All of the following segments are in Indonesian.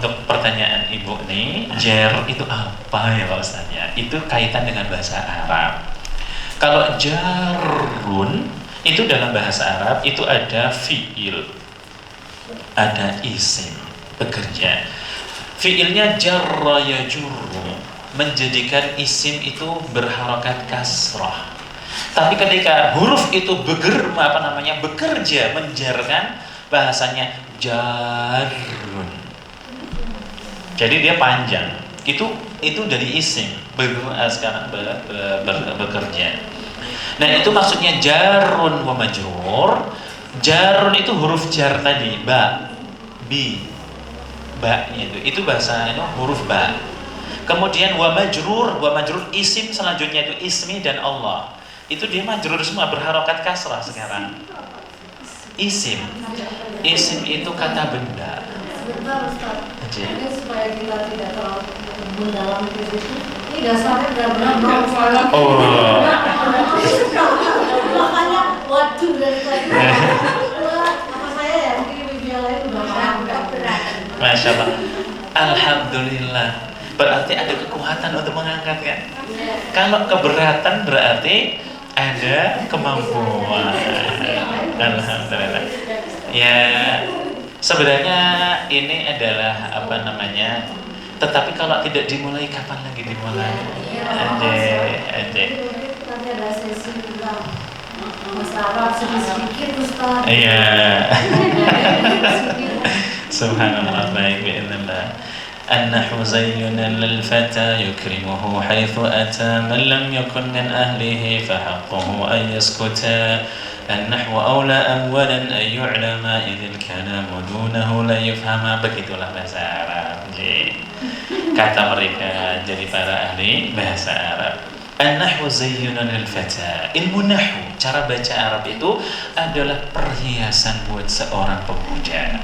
untuk pertanyaan ibu nih, jar itu apa ya Pak Ustaz ya? Itu kaitan dengan bahasa Arab. Kalau jarun itu dalam bahasa Arab itu ada fiil, ada isim, bekerja. Fiilnya jarra yajurru, menjadikan isim itu berharokat kasrah. Tapi ketika huruf itu bekerja, menjarkan, bahasanya jarun. Jadi dia panjang. Itu dari isim sekarang bekerja. Nah itu maksudnya jarun wa majrur. Jarun itu huruf jar tadi, ba, itu bahasanya huruf ba. Kemudian wa majrur isim selanjutnya itu ismi dan Allah. Itu dia majrur semua, berharokat kasrah sekarang. Isim itu kata benda. Sebentar Ustaz, ini supaya kita tidak terlalu mendalam ke situ. Ini dasarnya benar-benar mau. Oh. Makanya waduh dari tadi. Apa saya ya, mungkin ibu yang lain udah berat. Masya Allah. Alhamdulillah. Berarti ada kekuatan untuk mengangkat kan? Kalau keberatan berarti ada kemampuan. Alhamdulillah. Ya, sebenarnya ini adalah tetapi kalau tidak dimulai, kapan lagi dimulai? Aja. Nanti ada sesi juga bahasa Arab sedikit Ustaz. Iya. Subhanallah, baik bi'idznillah. النحو زين للفتى يكرمه حيث أتى من لم يكن من أهله فحقه أن يسكتا النحو أولى أولا أن يعلم إذ الكلام دونه لا يفهم. Begitulah bahasa Arab. Kata mereka jadi para ahli bahasa Arab. An-nahwu zayyunun lil fata. Ilmu nahwu, cara baca Arab itu adalah perhiasan buat seorang pemuda.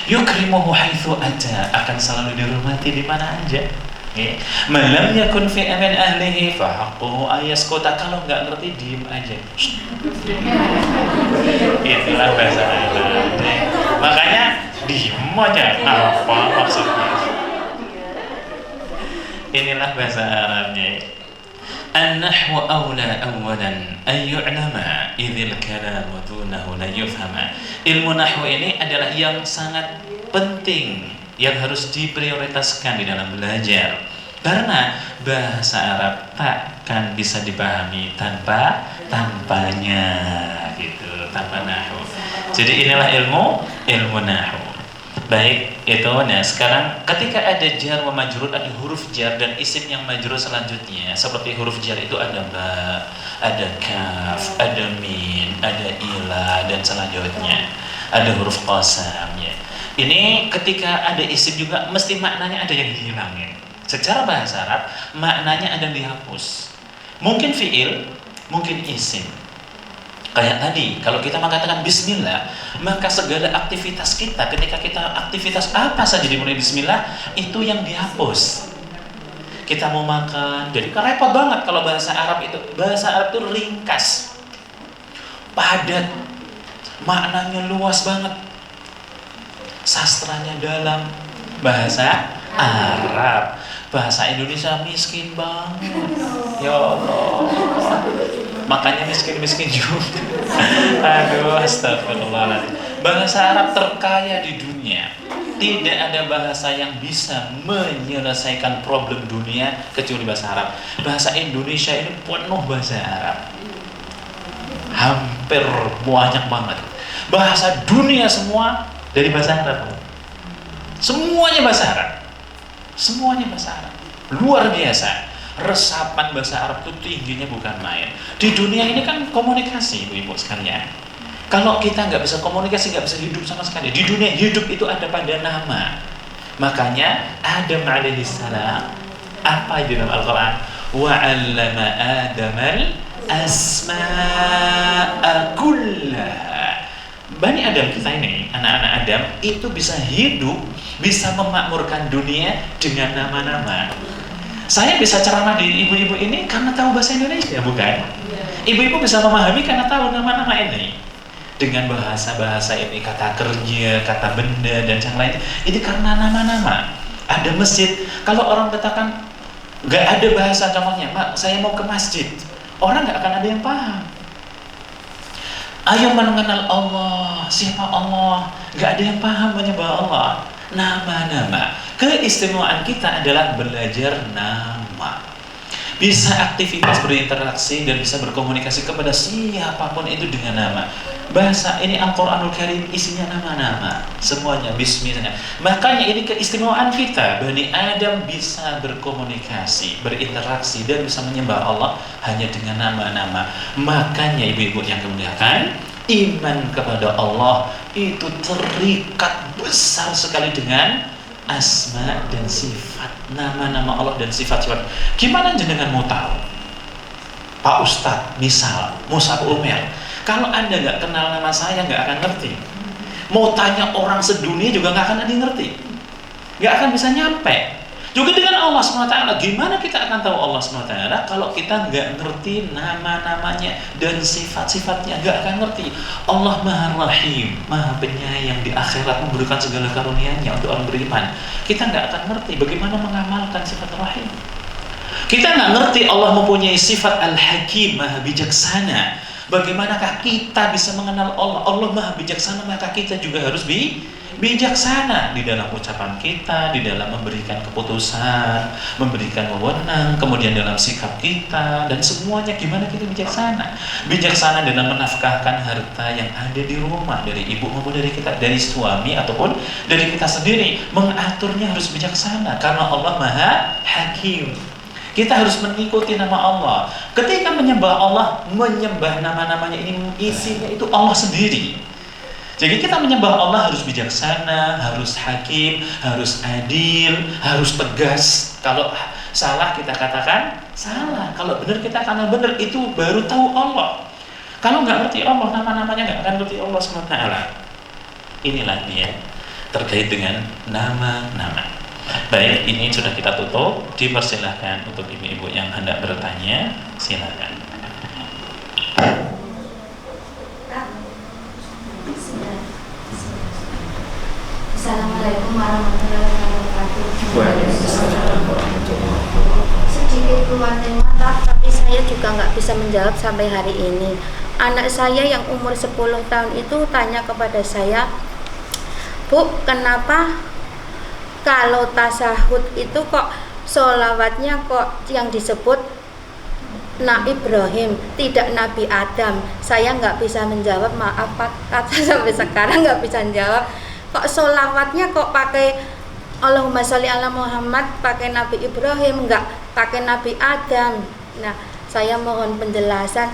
Yukrimuhu haitsu ata, akan selalu dihormati di mana aja. Man lam yakun fi aman ahlihi fa haqquhu ayaskuta. Kalau enggak ngerti diem aja. Itulah bahasa Arab. Makanya diem aja. Apa maksudnya? Inilah bahasa Arabnya. An-nahwu awla awalan an yu'lama idzil kalamu dunahu la yufhama. Ilmu nahwu ini adalah yang sangat penting, yang harus diprioritaskan di dalam belajar. Karena bahasa Arab takkan bisa dipahami tanpanya gitu, tanpa nahwu. Jadi inilah ilmu nahwu. Baik, itu. Nah, sekarang ketika ada jar wa majrur, ada huruf jar dan isim yang majrur selanjutnya. Seperti huruf jar itu ada ba, ada kaf, ada min, ada ila dan selanjutnya. Ada huruf qasam ya. Ini ketika ada isim juga mesti maknanya ada yang dihilangin. Secara bahasa Arab maknanya ada yang dihapus. Mungkin fiil, mungkin isim. Kayak tadi, kalau kita mengatakan bismillah, maka segala aktivitas kita, ketika kita aktivitas apa saja dimulai bismillah, itu yang dihapus. Kita mau makan, jadi kan repot banget kalau bahasa Arab itu. Bahasa Arab itu ringkas, padat, maknanya luas banget, sastranya dalam. Bahasa Arab, bahasa Indonesia miskin banget. Ya Allah, makanya miskin-miskin juga. Aduh, astagfirullahaladzim. Bahasa Arab terkaya di dunia. Tidak ada bahasa yang bisa menyelesaikan problem dunia kecuali bahasa Arab. Bahasa Indonesia ini penuh bahasa Arab. Hampir banyak banget. Bahasa dunia semua dari bahasa Arab. Semuanya bahasa Arab. Semuanya bahasa Arab. Luar biasa. Resapan bahasa Arab itu tingginya bukan main. Di dunia ini kan komunikasi, ibu-ibu sekalian. Kalau kita nggak bisa komunikasi, nggak bisa hidup sama sekali. Di dunia hidup itu ada pada nama. Makanya Adam alaihissalam, apa di dalam Al-Quran? Wa 'allama Adamal asma'a kullaha. Bani Adam kita ini, anak-anak Adam itu bisa hidup, bisa memakmurkan dunia dengan nama-nama. Saya bisa ceramah di ibu-ibu ini karena tahu bahasa Indonesia, bukan? Ibu-ibu bisa memahami karena tahu nama-nama ini. Dengan bahasa-bahasa ini, kata kerja, kata benda, dan yang lain. Itu karena nama-nama. ada masjid. Kalau orang katakan nggak ada bahasa contohnya, Mak, saya mau ke masjid, orang nggak akan ada yang paham. Ayo mengenal Allah, siapa Allah, nggak ada yang paham menyembah Allah. Nama-nama. Keistimewaan kita adalah belajar nama. Bisa aktivitas berinteraksi dan bisa berkomunikasi kepada siapapun itu dengan nama. Bahasa ini Al-Quranul Karim isinya nama-nama, semuanya bismillah. Makanya ini keistimewaan kita, Bani Adam bisa berkomunikasi, berinteraksi dan bisa menyembah Allah hanya dengan nama-nama. Makanya ibu-ibu yang kemuliaan, iman kepada Allah itu terikat besar sekali dengan asma dan sifat, nama-nama Allah dan sifat-sifat. Gimana jenengan mau tahu? Pak Ustadz, misal Mus'ab Umair, kalau Anda nggak kenal nama saya nggak akan ngerti. Mau tanya orang sedunia juga nggak akan ada yang ngerti, nggak akan bisa nyampe. Juga dengan Allah SWT, gimana kita akan tahu Allah SWT kalau kita nggak ngerti nama-namanya dan sifat-sifatnya, nggak akan ngerti. Allah Maha Rahim, Maha Penyayang, di akhirat memberikan segala karunia-Nya untuk orang beriman. Kita nggak akan ngerti bagaimana mengamalkan sifat Rahim. Kita nggak ngerti Allah mempunyai sifat Al-Hakim, Maha Bijaksana. Bagaimanakah kita bisa mengenal Allah? Allah Maha Bijaksana, maka kita juga harus bijaksana di dalam ucapan kita, di dalam memberikan keputusan, memberikan wewenang, kemudian dalam sikap kita dan semuanya. Gimana kita bijaksana? Bijaksana dalam menafkahkan harta yang ada di rumah, dari ibu maupun dari kita, dari suami ataupun dari kita sendiri. Mengaturnya harus bijaksana karena Allah Maha Hakim. Kita harus mengikuti nama Allah. Ketika menyembah Allah, menyembah nama-namanya ini isinya itu Allah sendiri. Jadi kita menyembah Allah harus bijaksana, harus hakim, harus adil, harus tegas. Kalau salah kita katakan salah, kalau benar kita katakan benar. Itu baru tahu Allah. Kalau nggak ngerti Allah, nama-namanya nggak akan ngerti Allah SWT. Inilah dia terkait dengan nama-nama. Baik, ini sudah kita tutup. Dipersilahkan untuk ibu-ibu yang hendak bertanya, silakan. Assalamualaikum warahmatullahi wabarakatuh. Sedikit keluar tema, tapi saya juga nggak bisa menjawab sampai hari ini. Anak saya yang umur 10 tahun itu tanya kepada saya, Bu, kenapa kalau tasahud itu kok sholawatnya kok yang disebut Nabi Ibrahim, tidak Nabi Adam? Saya nggak bisa menjawab, maaf Pak, kata sampai sekarang nggak bisa menjawab. Kok sholawatnya kok pakai Allahumma sholli ala Muhammad, pakai Nabi Ibrahim, nggak pakai Nabi Adam? Nah, saya mohon penjelasan.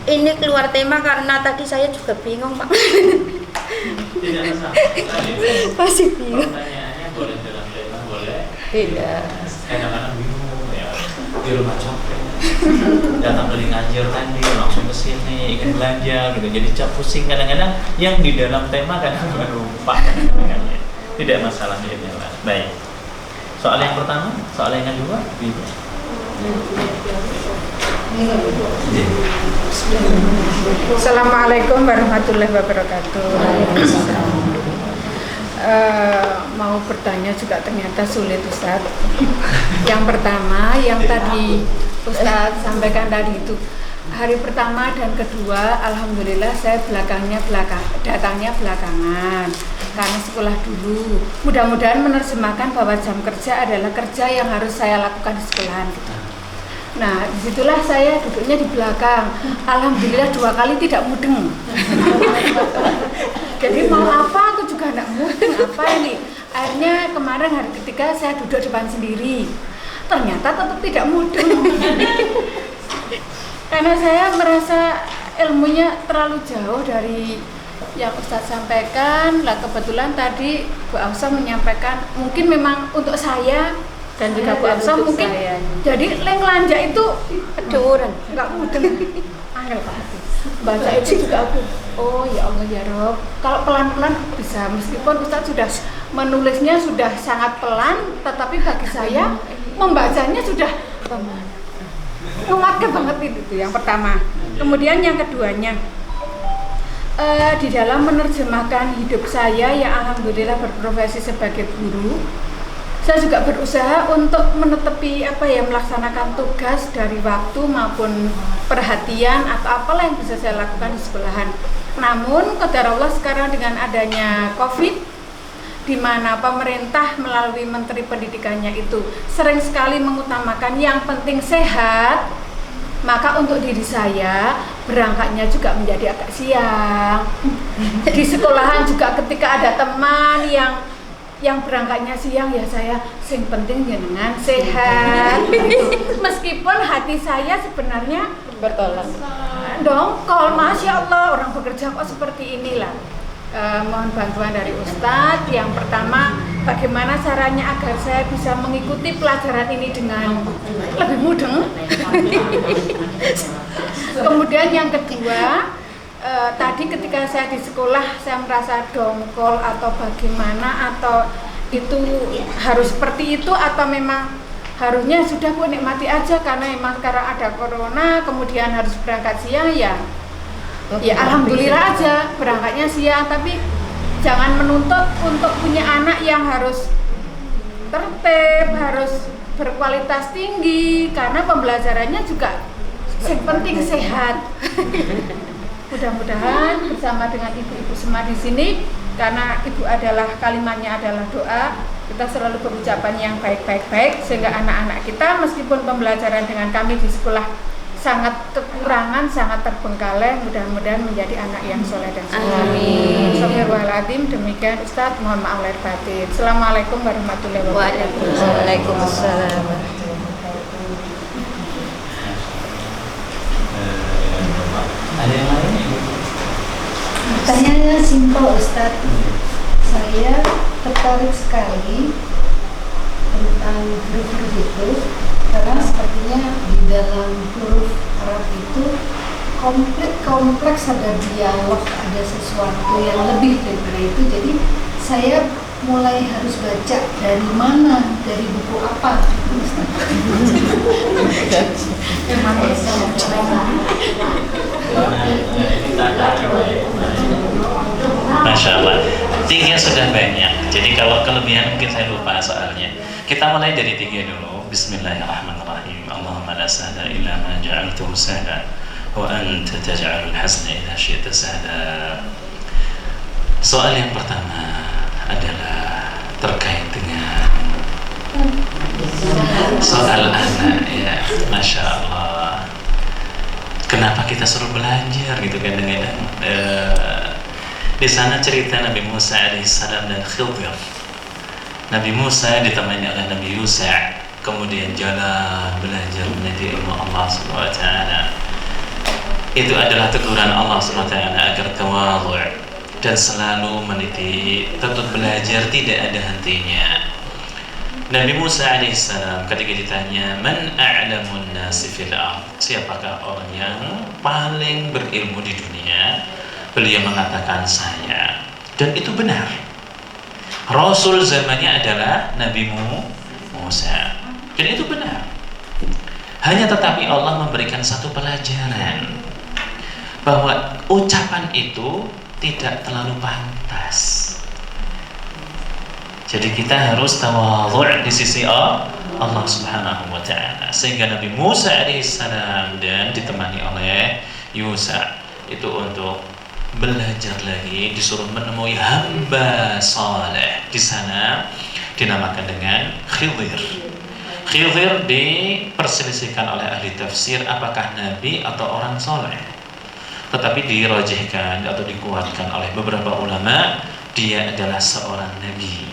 Ini keluar tema karena tadi saya juga bingung, Pak. Tidak masalah. Masih bingung. Pertanyaannya boleh dalam tema, boleh. Tidak. Kadang-kadang bingung ya. Di rumah capek. Datang dari ngajar tadi langsung ke sini ingin belanja gitu, jadi pusing kadang-kadang. Yang di dalam tema kadang-kadang lupa kadang-kadang. Tidak masalah ini. Baik. Soal yang pertama, soal yang kedua, gitu. Assalamualaikum warahmatullahi wabarakatuh. Mau bertanya juga ternyata sulit, Ustadz. Yang pertama, yang tadi Ustadz sampaikan tadi itu, hari pertama dan kedua alhamdulillah saya datangnya belakangan karena sekolah dulu. Mudah-mudahan menerjemahkan bahwa jam kerja adalah kerja yang harus saya lakukan di sekolahan gitu. Nah, disitulah saya duduknya di belakang. Alhamdulillah 2 kali tidak mudeng. Jadi mau apa aku juga tidak mudeng, apa ini. Akhirnya kemarin hari ketiga saya duduk depan sendiri. Ternyata tetap tidak mudeng. Karena saya merasa ilmunya terlalu jauh dari yang Ustadz sampaikan. Lah kebetulan tadi Bu Afsah menyampaikan mungkin memang untuk saya dan juga Bu Afsah mungkin saya. Jadi lenglanja itu aduh orang nggak mudeng. Angel Pak. Baca itu juga aku. Oh ya Allah ya Rob. Kalau pelan-pelan bisa, meskipun Ustadz sudah menulisnya sudah sangat pelan, tetapi bagi saya membacanya sudah memakai banget itu yang pertama. Kemudian yang keduanya, di dalam menerjemahkan hidup saya yang alhamdulillah berprofesi sebagai guru, saya juga berusaha untuk menetepi melaksanakan tugas dari waktu maupun perhatian atau apalah yang bisa saya lakukan di sekolahan. Namun qadar Allah sekarang dengan adanya COVID, di mana pemerintah melalui Menteri Pendidikannya itu sering sekali mengutamakan yang penting sehat, maka untuk diri saya berangkatnya juga menjadi agak siang. Di sekolahan juga ketika ada teman yang berangkatnya siang, ya saya sing penting jenengan sehat gitu. Meskipun hati saya sebenarnya Bertolak. dongkol, Masya Allah orang bekerja kok seperti inilah. Mohon bantuan dari Ustadz. Yang pertama, bagaimana caranya agar saya bisa mengikuti pelajaran ini dengan lebih mudeng. Kemudian yang kedua, tadi ketika saya di sekolah saya merasa dongkol atau bagaimana, atau itu harus seperti itu, atau memang harusnya sudah Bu nikmati aja karena memang sekarang ada corona, kemudian harus berangkat siang, ya alhamdulillah aja berangkatnya siang. Tapi jangan menuntut untuk punya anak yang harus tertib, harus berkualitas tinggi, karena pembelajarannya juga yang penting sehat. Mudah-mudahan bersama dengan ibu-ibu semua di sini, karena ibu adalah kalimatnya adalah doa, kita selalu berucapan yang baik-baik, sehingga anak-anak kita meskipun pembelajaran dengan kami di sekolah sangat kekurangan, sangat terbengkalai, mudah-mudahan menjadi anak yang soleh dan soleh. Astagfirullahaladzim. Demikian Ustadz, mohon maaf lahir batin. Assalamualaikum warahmatullahi wabarakatuh. Waalaikumsalam. Ada yang lain? Pertanyaannya simpel Ustadz. Saya tertarik sekali tentang huruf-huruf itu, karena sepertinya di dalam huruf Arab itu kompleks, ada dialog, ada sesuatu yang lebih daripada itu. Jadi saya mulai harus baca dari mana, dari buku apa gitu, Masya Allah, tiga sudah banyak. Jadi kalau kelebihan mungkin saya lupa soalnya. Kita mulai dari tiga dulu. Bismillahirrahmanirrahim. Allahumma la sahla illa ma ja'altuhu sahla wa anta taj'alul hazna idza syi'ta sahla. Soal yang pertama adalah terkait dengan soal anak, ya. Masya Allah, kenapa kita suruh belajar gitu kan dengan di sana cerita Nabi Musa alaihissalam dan Khidir. Nabi Musa ditemani oleh Nabi Yusa, kemudian jalan belajar meniti ilmu Allah Subhanahu wa taala. Itu adalah teguran Allah Subhanahu wa taala agar tawadhu dan selalu meniti, tetap belajar, tidak ada hentinya. Nabi Musa alaihissalam ketika ditanya, man a'lamun nasi fil ard, siapakah orang yang paling berilmu di dunia? Beliau mengatakan saya. Dan itu benar. Rasul zamannya adalah Nabi Musa. Dan itu benar. Hanya tetapi Allah memberikan satu pelajaran, bahwa ucapan itu tidak terlalu pantas. Jadi kita harus tawadhu' di sisi Allah Subhanahu wa taala. Sehingga Nabi Musa alaihissalam dan ditemani oleh Yusa itu untuk belajar lagi, disuruh menemui hamba saleh. Di sana dinamakan dengan Khidir. Khidir diperselisihkan oleh ahli tafsir apakah nabi atau orang saleh. Tetapi dirajihkan atau dikuatkan oleh beberapa ulama, dia adalah seorang nabi.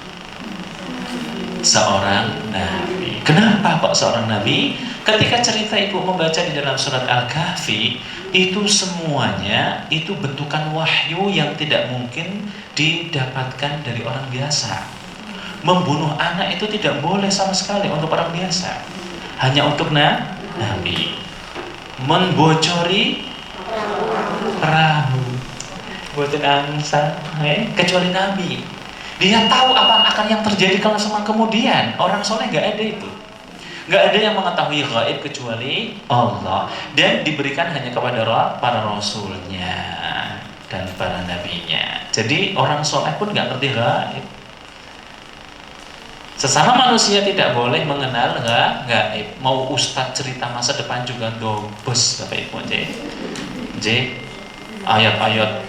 Seorang nabi. Kenapa kok seorang nabi? Ketika cerita ibu membaca di dalam surat Al-Kahfi, itu semuanya itu bentukan wahyu yang tidak mungkin didapatkan dari orang biasa. Membunuh anak itu tidak boleh sama sekali untuk orang biasa, hanya untuk nabi. Membocori perahu, buatan angsa, kecuali nabi. Dia tahu apa akan yang terjadi kalau sama kemudian. Orang soleh nggak ada itu. Nggak ada yang mengetahui gaib kecuali Allah, dan diberikan hanya kepada para rasulnya dan para nabinya. Jadi orang soleh pun nggak ngerti gaib. Sesama manusia tidak boleh mengenal gaib. Mau ustadz cerita masa depan juga dobes Bapak Ibu. Ayat-ayat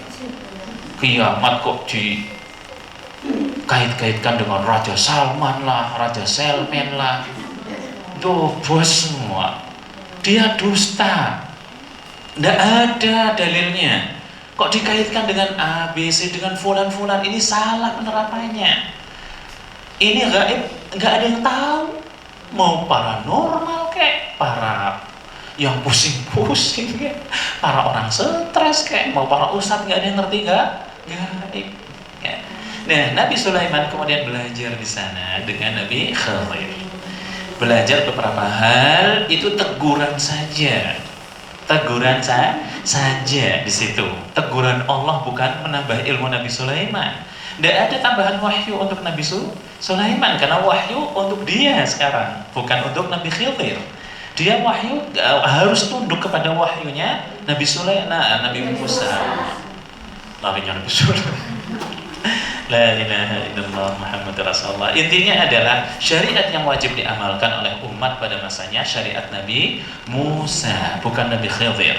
kiamat kok dikait-kaitkan dengan Raja Salman lah, Raja Selman lah, dobes semua. Dia dusta, tidak ada dalilnya. Kok dikaitkan dengan ABC, dengan fulan-fulan? Ini salah penerapannya. Ini gaib, nggak ada yang tahu. Mau paranormal kayak, para yang pusing-pusing kayak, para orang stres kayak, mau para ustadz, nggak ada yang ngerti gaib. Ya. Nah, Nabi Sulaiman kemudian belajar di sana dengan Nabi Khidir. Belajar beberapa hal, itu teguran saja. Teguran saja di situ. Teguran Allah, bukan menambah ilmu Nabi Sulaiman. Tidak ada tambahan wahyu untuk Nabi Sulaiman, karena wahyu untuk dia sekarang, bukan untuk Nabi Khidir. Dia wahyu harus tunduk kepada wahyunya Nabi Sulaiman, Nabi Musa. Nabi Sulaiman. La ilaha illallah Muhammad Rasulullah. Intinya adalah syariat yang wajib diamalkan oleh umat pada masanya syariat Nabi Musa, bukan Nabi Khidir.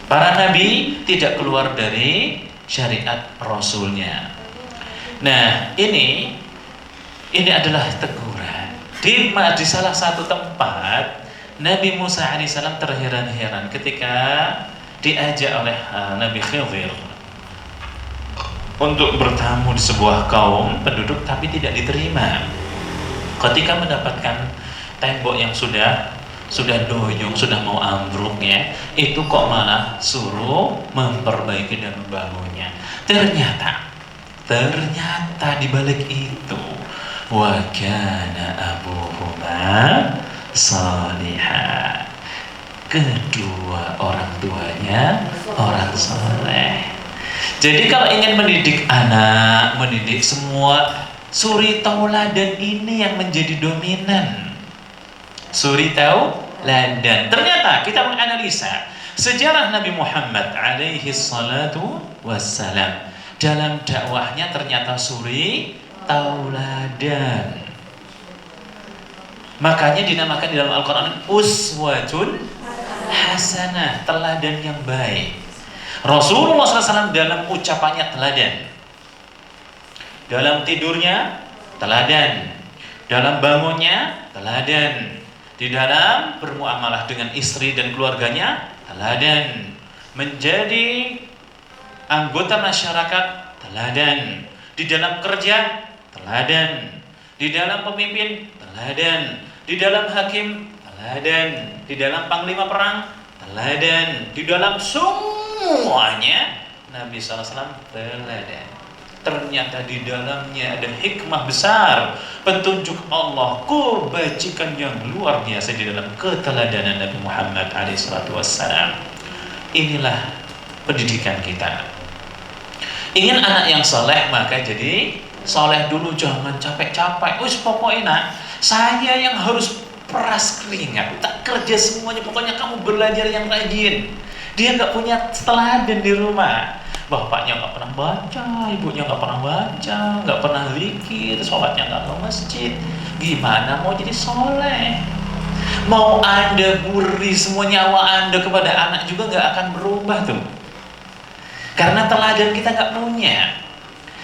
Para nabi tidak keluar dari syariat Rasulnya. Nah, ini adalah teguran. Di salah satu tempat Nabi Musa alaihissalam terheran-heran ketika diajak oleh Nabi Khidir untuk bertamu di sebuah kaum penduduk, tapi tidak diterima. Ketika mendapatkan tembok yang sudah doyong, sudah mau ambruk ya, itu kok malah suruh memperbaiki dan membangunnya. Ternyata di balik itu, wa kana abuhuma salihah. Kedua orang tuanya orang saleh. Jadi kalau ingin mendidik anak, mendidik semua, suri tauladan ini yang menjadi dominan. Suri tauladan. Ternyata kita menganalisa sejarah Nabi Muhammad alaihi salatu wassalam. Dalam dakwahnya ternyata suri tauladan. Makanya dinamakan di dalam Al-Quran uswatun hasanah, teladan yang baik. Rasulullah SAW dalam ucapannya teladan, dalam tidurnya teladan, dalam bangunnya teladan, di dalam bermuamalah dengan istri dan keluarganya teladan, menjadi anggota masyarakat teladan, di dalam kerja teladan, di dalam pemimpin teladan, di dalam hakim teladan, di dalam panglima perang teladan, di dalam semuanya Nabi SAW teladan. Ternyata di dalamnya ada hikmah besar, petunjuk Allah, kebajikan yang luar biasa di dalam keteladanan Nabi Muhammad SAW. Inilah pendidikan kita. Ingin anak yang soleh, maka jadi soleh dulu, jangan capek-capek. Pokoknya nak, saya yang harus peras keringat, tak kerja semuanya, pokoknya kamu belajar yang rajin. Dia nggak punya teladan di rumah. Bapaknya nggak pernah baca, ibunya nggak pernah baca, nggak pernah zikir, sholatnya nggak ke masjid. Gimana mau jadi soleh? Mau Anda beri semua nyawa Anda kepada anak juga nggak akan berubah tuh. Karena teladan kita nggak punya.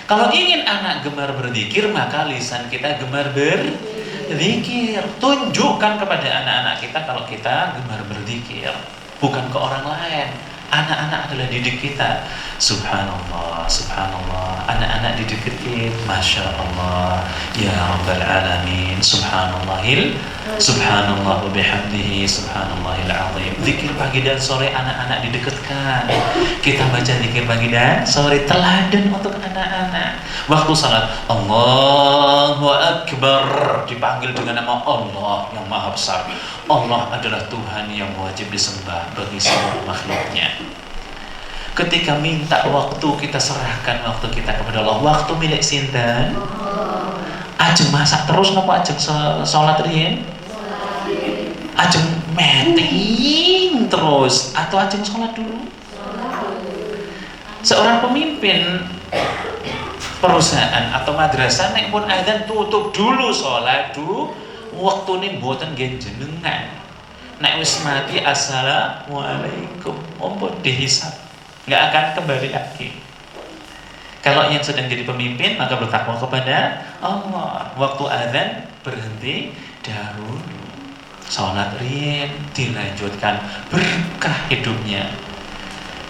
Kalau ingin anak gemar berzikir, maka lisan kita gemar berzikir. Tunjukkan kepada anak-anak kita kalau kita gemar berzikir, bukan ke orang lain. Anak-anak adalah didik kita. Subhanallah, subhanallah. Anak-anak didikin, masya Allah, ya Rabbal Alamin. Subhanallahil, subhanallah bihamdihi, subhanallahil azim. Zikir pagi dan sore anak-anak didekatkan. Kita baca zikir pagi dan sore, teladan untuk anak-anak. Waktu salat, Allahu Akbar, dipanggil dengan nama Allah yang maha besar. Allah adalah Tuhan yang wajib disembah bagi semua makhluknya. Ketika minta waktu, kita serahkan waktu kita kepada Allah. Waktu milik sinten? Ajeng masak terus napa ajeng salat riyen? Ajeng meeting terus atau ajeng salat dulu? Seorang pemimpin perusahaan atau madrasah nek pun adzan tutup dulu sholat dulu waktune mboten nggih jenengan. Nek wis mati assalamualaikum ompun dihisab, nggak akan kembali lagi. Kalau yang sedang jadi pemimpin maka bertakwa kepada Allah. Waktu adzan berhenti dahulu, sholat riyen dilanjutkan, berkah hidupnya.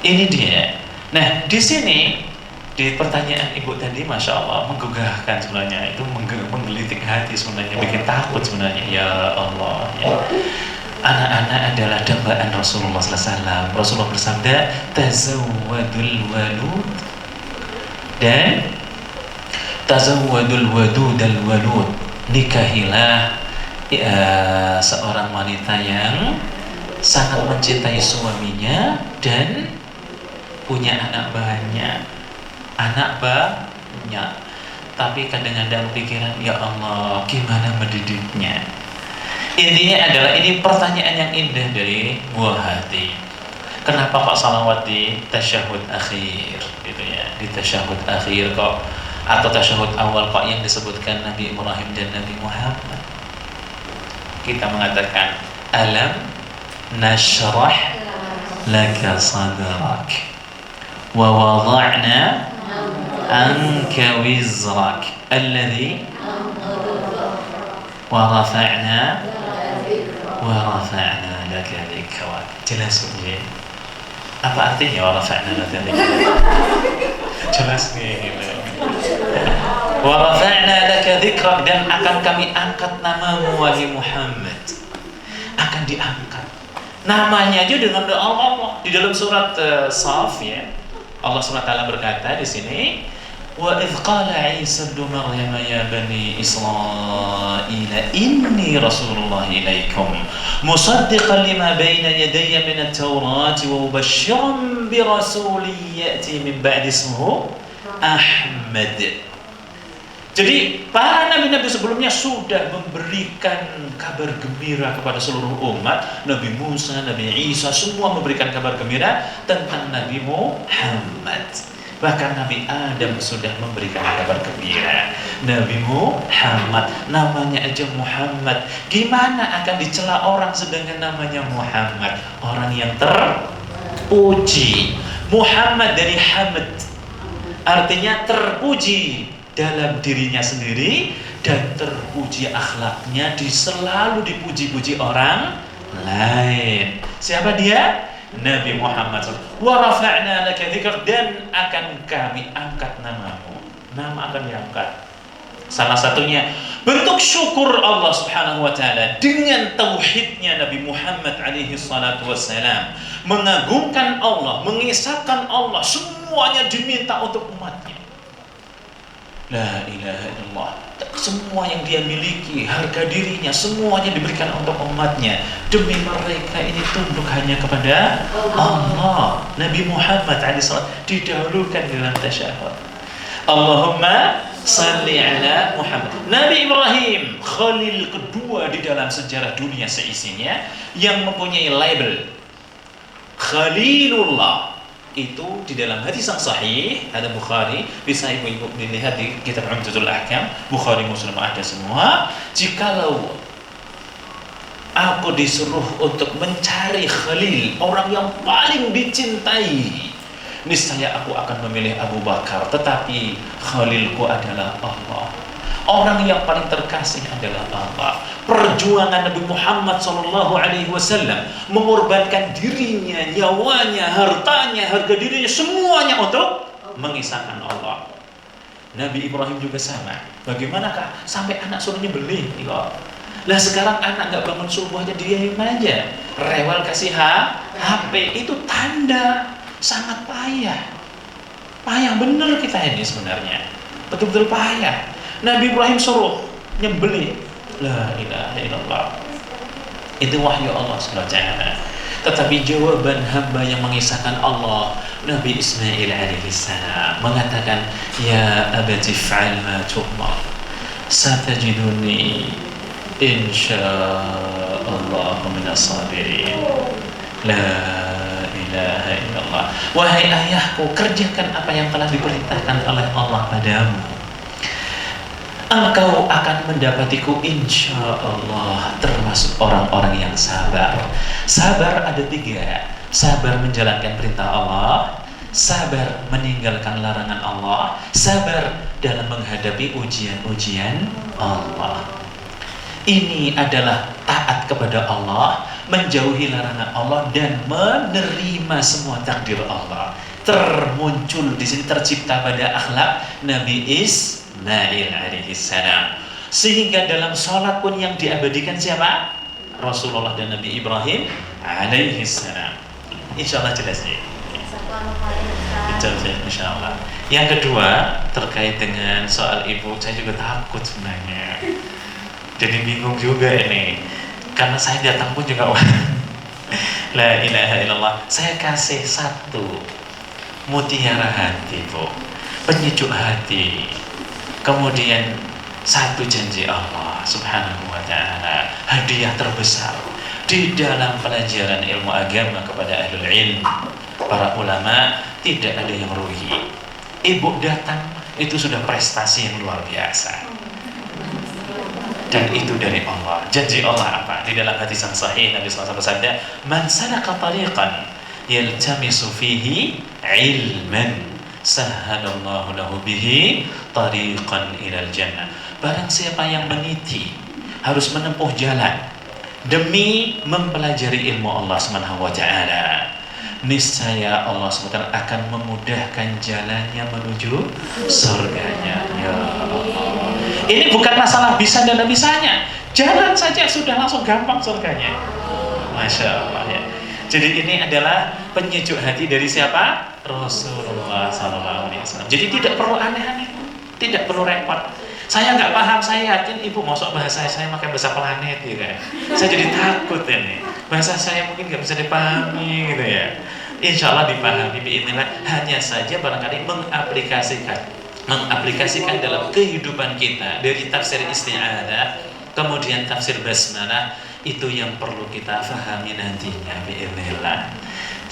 Ini dia. Nah di sini di pertanyaan ibu tadi, masya Allah menggugahkan sebenarnya, itu menggelitik hati sebenarnya, bikin takut sebenarnya. Ya Allah, ya. Anak-anak adalah dambaan Rasulullah SAW. Rasulullah bersabda, tazawwadul walud dan tazawwadul wadud al walud. Nikahilah seorang wanita yang sangat mencintai suaminya dan punya anak banyak. Tapi kadang-kadang pikiran, ya Allah gimana mendidiknya. Intinya adalah ini pertanyaan yang indah dari buah hati. Kenapa kok salawat di tasyahud akhir gitu ya, di tasyahud akhir kok, atau tasyahud awal kok yang disebutkan Nabi Ibrahim dan Nabi Muhammad. Kita mengatakan alam nashrah laka sadrak wa wada'na anka wizrak alladhi wa rafa'na laka dhikrak. Jelas ya? Apa artinya wa rafa'na laka dhikrak? Jelas nih. Wa rafa'na laka dhikrak, dan akan kami angkat namamu wahai Muhammad. Akan diangkat namanya aja dengan doa Allah. Di dalam surat Shaf ya, Allah SWT berkata di sini, wa idh qala Isa ibnu Maryam ya bani Israil inni rasulullah ilaikum musaddiqan lima baina yadayya min at-taurat wa mubashshiran bi rasulin ya'ti min ba'di ismuhu Ahmad. Jadi para nabi-nabi sebelumnya sudah memberikan kabar gembira kepada seluruh umat. Nabi Musa, Nabi Isa semua memberikan kabar gembira tentang Nabi Muhammad. Bahkan Nabi Adam sudah memberikan kabar gembira. Nabi Muhammad, namanya aja Muhammad, gimana akan dicela orang sedangkan namanya Muhammad, orang yang terpuji. Muhammad dari hamd, artinya terpuji dalam dirinya sendiri dan terpuji akhlaknya, selalu dipuji-puji orang lain. Siapa dia? Nabi Muhammad. Wa rafa'na laka dzikrak, dan akan kami angkat namamu. Nama akan diangkat. Salah satunya bentuk syukur Allah Subhanahu wa taala dengan tauhidnya Nabi Muhammad alaihi salatu wassalam, mengagungkan Allah, mengesahkan Allah, semuanya diminta untuk umatnya. La ilaha illallah. Semua yang dia miliki, harga dirinya, semuanya diberikan untuk umatnya. Demi mereka ini tunduk hanya kepada Allah. Nabi Muhammad alaihissalam didahulukan dalam tasyahud. Allahumma salli ala Muhammad. Nabi Ibrahim, khalil kedua di dalam sejarah dunia seisinya, yang mempunyai label Khalilullah. Itu di dalam hadis yang sahih, ada Bukhari, bisa ibu-ibu dilihat di kitab Umdatul Ahkam, Bukhari Muslim ada semua. Jikalau aku disuruh untuk mencari khalil, orang yang paling dicintai, niscaya aku akan memilih Abu Bakar, tetapi khalilku adalah Allah. Orang yang paling terkasih adalah Allah. Perjuangan Nabi Muhammad SAW mengorbankan dirinya, nyawanya, hartanya, harga dirinya, semuanya untuk mengisahkan Allah. Nabi Ibrahim juga sama. Bagaimanakah sampai anak suruh nyembelih? Lah sekarang anak nggak bangun subuh aja diam aja, rewel kasih HP, itu tanda sangat payah. Payah bener kita ini sebenarnya, betul-betul payah. Nabi Ibrahim suruh nyembelih, la ilaha illallah, itu wahyu Allah SWT. Tetapi jawaban hamba yang mengisahkan Allah, Nabi Ismail alaihissalam mengatakan, ya abati fa'al ma tu'mar satajiduni insyaallah minas sabirin. La ilaha illallah. Wahai ayahku, kerjakan apa yang telah diperintahkan oleh Allah padamu. Engkau akan mendapatiku insya Allah termasuk orang-orang yang sabar. Sabar ada 3. Sabar menjalankan perintah Allah, sabar meninggalkan larangan Allah, sabar dalam menghadapi ujian-ujian Allah. Ini adalah taat kepada Allah, menjauhi larangan Allah, dan menerima semua takdir Allah. Termuncul di sini, tercipta pada akhlak Nabi Ismail alaihissalam. Sehingga dalam sholat pun yang diabadikan siapa? Rasulullah dan Nabi Ibrahim alaihissalam. Insya Allah jelas ya. Insya Allah. Yang kedua terkait dengan soal ibu, saya juga takut sebenarnya. Jadi bingung juga ini, karena saya datang pun juga la ilaha illallah. Saya kasih 1 mutiara hati, Bu, penyejuk hati, kemudian 1 janji Allah subhanahu wa ta'ala, hadiah terbesar di dalam pelajaran ilmu agama kepada ahlul ilm, para ulama. Tidak ada yang rugi. Ibu datang itu sudah prestasi yang luar biasa, dan itu dari Allah. Janji Allah apa? Di dalam hadis yang sahih Nabi SAW bersabda, "Man salaka tariqan yaltamisu fihi ilman, sahhalallahu lahu bihi tariqan ilal jannah." Barang siapa yang meniti, harus menempuh jalan demi mempelajari ilmu Allah Subhanahu wa taala, niscaya Allah SWT akan memudahkan jalannya menuju surganya. Ya Allah. Ini bukan masalah bisa dan tidak bisanya, jalan saja sudah langsung gampang surganya. Masya Allah ya. Jadi ini adalah penyejuk hati dari siapa? Rasulullah SAW. Jadi tidak perlu aneh-aneh, tidak perlu repot. Saya nggak paham, saya yakin ibu masuk bahasa saya pakai bahasa planet gitu ya. Saya jadi takut ini. Bahasa saya mungkin nggak bisa dipahami gitu ya. Insya Allah dipahami biidznillah. Hanya saja barangkali mengaplikasikan dalam kehidupan kita dari tafsir isti'adzah, kemudian tafsir basmalah, itu yang perlu kita fahami nantinya biidznillah.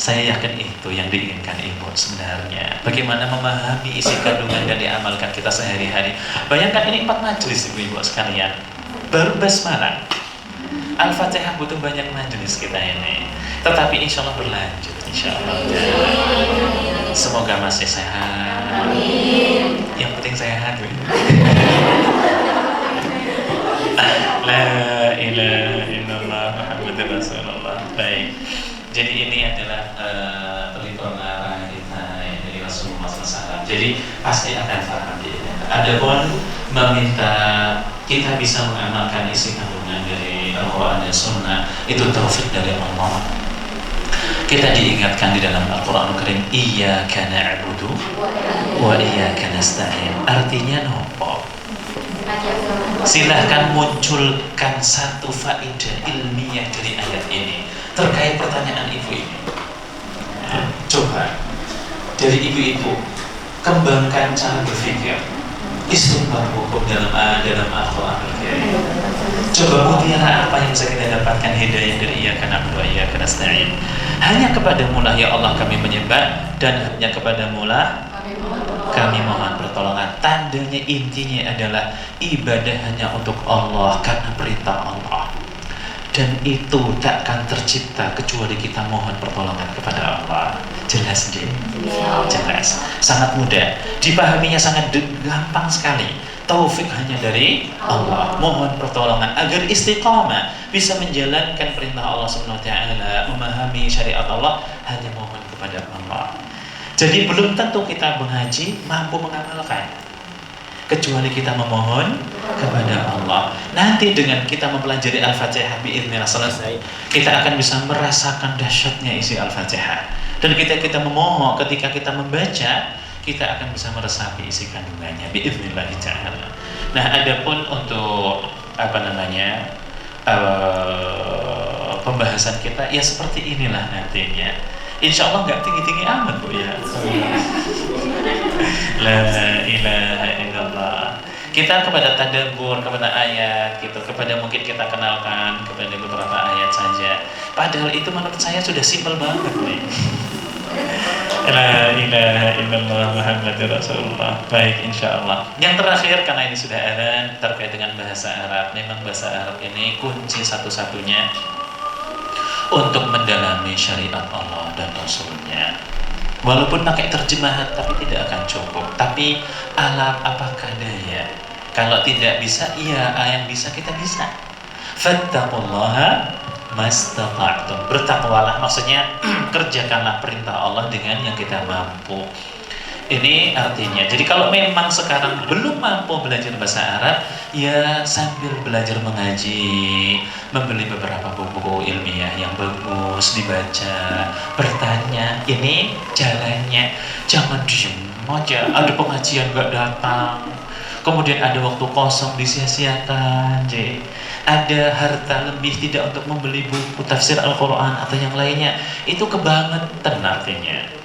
Saya yakin itu yang diinginkan ibu sebenarnya. Bagaimana memahami isi kandungan dan diamalkan kita sehari-hari. Bayangkan ini 4 majelis ibu-ibu sekalian, baru basmalah. Al-Fatihah butuh banyak majelis kita ini, tetapi insya Allah berlanjut insya Allah. Semoga masih sehat. Yang penting sehat. La ilaha illallah Muhammadur Rasulullah. Baik. Jadi ini adalah pelipurna kita dari Rasulullah SAW. Jadi pasti akan paham. Adapun meminta kita bisa mengamalkan isi kandungan dari Al-Quran dan Sunnah, itu taufik dari Allah. Kita diingatkan di dalam Al-Quran Al-Karim, Iyyaka na'budu wa iyyaka nasta'in. Artinya nopo? Silahkan munculkan 1 faedah ilmiah dari ayat ini terkait pertanyaan ibu ini. Coba dari ibu-ibu kembangkan cara berpikir, istinbat hukum dalam Al-Quran Al-Karim. Coba mutiara apa yang bisa kita dapatkan hidayah dari Iyyaka na'budu wa iyyaka nasta'in. Hanya kepadamu lah ya Allah kami menyembah, dan hanya kepadamu lah kami mohon pertolongan. Tandanya, intinya adalah ibadah hanya untuk Allah karena perintah Allah. Dan itu tak akan tercipta kecuali kita mohon pertolongan kepada Allah. Jelas deh? Jelas. Sangat mudah. Dipahaminya sangat gampang sekali. Taufik hanya dari Allah. Mohon pertolongan agar istiqamah, bisa menjalankan perintah Allah SWT, memahami syariat Allah, hanya mohon kepada Allah. Jadi belum tentu kita mengaji mampu mengamalkan, kecuali kita memohon kepada Allah. Nanti dengan kita mempelajari Al-Fatihah biidznillah selesai, kita akan bisa merasakan dahsyatnya isi Al-Fatihah. Dan kita memohon, ketika kita membaca, kita akan bisa meresapi isi kandungannya biidznillah ta'ala. Nah, adapun untuk pembahasan kita ya seperti inilah nantinya. Insya Allah nggak tinggi-tinggi amat Bu ya. La ilaha illallah. Kita kepada tadabbur, kepada ayat gitu, kepada mungkin kita kenalkan kepada beberapa ayat saja. Padahal itu menurut saya sudah simpel banget nih. La ilaha illallah Muhammadur Rasulullah. Baik, insya Allah. Yang terakhir, karena ini sudah adzan, terkait dengan bahasa Arab. Memang bahasa Arab ini kunci satu-satunya untuk mendalami syariat Allah dan Rasulnya. Walaupun pakai terjemahan, tapi tidak akan cukup. Tapi alat apakah daya? Kalau tidak bisa, iya, yang bisa kita bisa. Fattaqullaha mastata'tum. Bertakwalah, maksudnya kerjakanlah perintah Allah dengan yang kita mampu. Ini artinya, jadi kalau memang sekarang belum mampu belajar bahasa Arab, ya sambil belajar mengaji, membeli beberapa buku ilmiah yang bagus, dibaca, bertanya, ini jalannya. Jangan diem aja, ada pengajian gak datang, kemudian ada waktu kosong disia-siakan, ada harta lebih tidak untuk membeli buku tafsir Al-Quran atau yang lainnya, itu kebangetan artinya.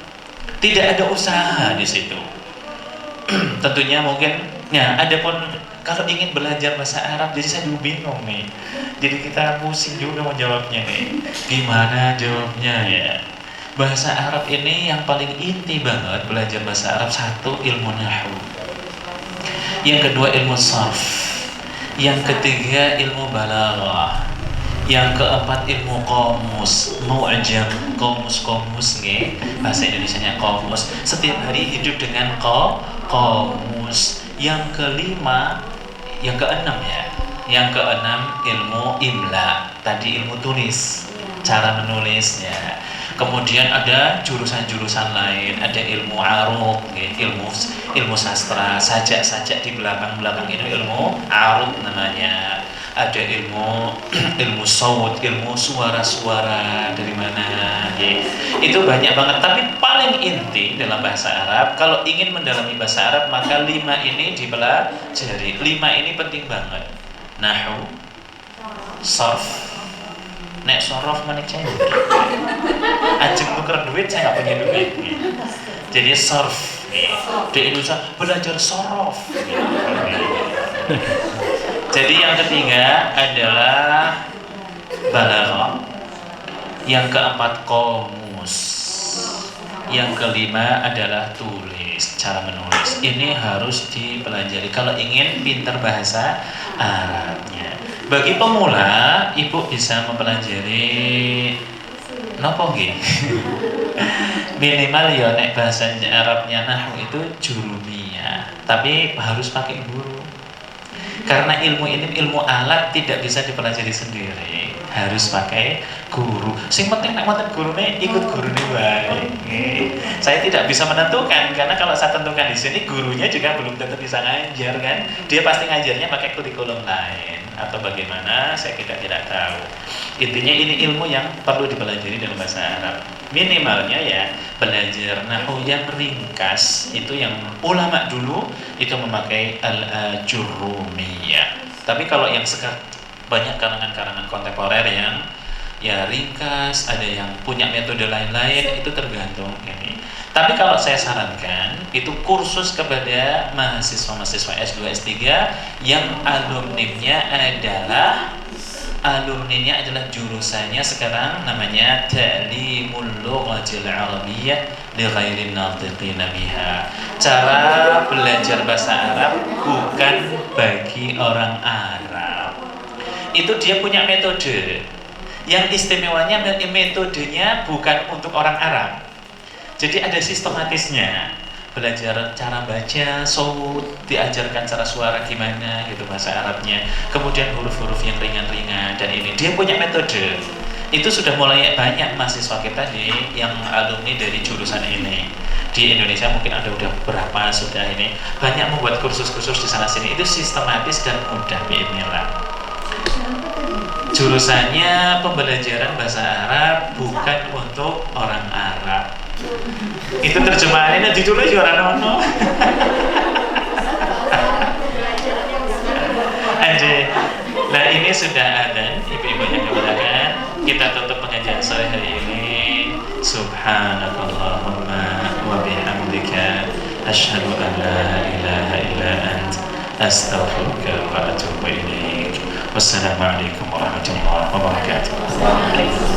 Tidak ada usaha di situ. Tentunya mungkin, ya, ada pun kalau ingin belajar bahasa Arab, jadi saya dulu bingung nih. Jadi kita pusing juga mau jawabnya nih. Gimana jawabnya ya? Bahasa Arab ini yang paling inti banget belajar bahasa Arab, satu ilmu nahwu, yang kedua ilmu sarf, yang ketiga ilmu balaghah, yang keempat ilmu qamus, mu'jam, qamus nih, bahasa Indonesianya qamus. Setiap hari hidup dengan qamus. Yang kelima, yang keenam ya. Yang keenam ilmu imla, tadi ilmu tulis, cara menulisnya. Kemudian ada jurusan-jurusan lain, ada ilmu arud, ilmu sastra, sajak di belakang itu ilmu arud namanya. Ada ilmu saut, ilmu suara-suara dari mana, itu banyak banget. Tapi paling inti dalam bahasa Arab, kalau ingin mendalami bahasa Arab, maka 5 ini dipelajari. 5 ini penting banget. Nahwu, sarf, nek sorof manik saya ajeng nuker duit, saya nggak punya duit. Jadi sarf, di Indonesia belajar sorof. Jadi yang ketiga adalah balaghah, yang keempat qamus, yang kelima adalah tulis, cara menulis. Ini harus dipelajari kalau ingin pintar bahasa Arabnya. Bagi pemula, ibu bisa mempelajari nopo nggih? Minimal ya nek bahasa Arabnya nahwu itu jurumiyah, tapi harus pakai guru. Karena ilmu ini ilmu alat, tidak bisa dipelajari sendiri, harus pakai guru. Sing penting nek wonten gurune, ikut gurune wae. Saya tidak bisa menentukan, karena kalau saya tentukan di sini, gurunya juga belum tentu bisa ngajar kan. Dia pasti ngajarnya pakai kurikulum lain atau bagaimana, saya tidak tahu. Intinya ini ilmu yang perlu dipelajari dalam bahasa Arab. Minimalnya ya belajar nahwu yang ringkas, itu yang ulama dulu itu memakai al-jurumiyah. Tapi kalau yang sekarang banyak karangan-karangan kontemporer yang ya ringkas, ada yang punya metode lain-lain, itu tergantung ini. Tapi kalau saya sarankan itu kursus kepada mahasiswa-mahasiswa S2, S3 yang alumninya adalah jurusannya sekarang namanya Ta'limul Lughatil Arabiyyah li ghairin natiqina biha. Cara belajar bahasa Arab bukan bagi orang Arab. Itu dia punya metode. Yang istimewanya metodenya bukan untuk orang Arab. Jadi ada sistematisnya. Belajar cara baca, saut, diajarkan cara suara gimana gitu bahasa Arabnya. Kemudian huruf-huruf yang ringan-ringan, dan ini dia punya metode. Itu sudah mulai banyak mahasiswa kita yang alumni dari jurusan ini. Di Indonesia mungkin ada udah berapa sudah ini. Banyak membuat kursus-kursus di sana sini. Itu sistematis dan mudah biidznillah. Jurusannya pembelajaran bahasa Arab bukan untuk orang Arab. Itu terjemahannya ditulis orang ono. Anjir. Nah ini sudah ada ibu-ibu yang kemuliaan. Kita tutup pengajian sore hari ini. Subhanakallahumma wa bihamdika asyhadu an la ilaha illa ant astaghfiruka wa atubu ilaik. Wassalamualaikum warahmatullahi wabarakatuh.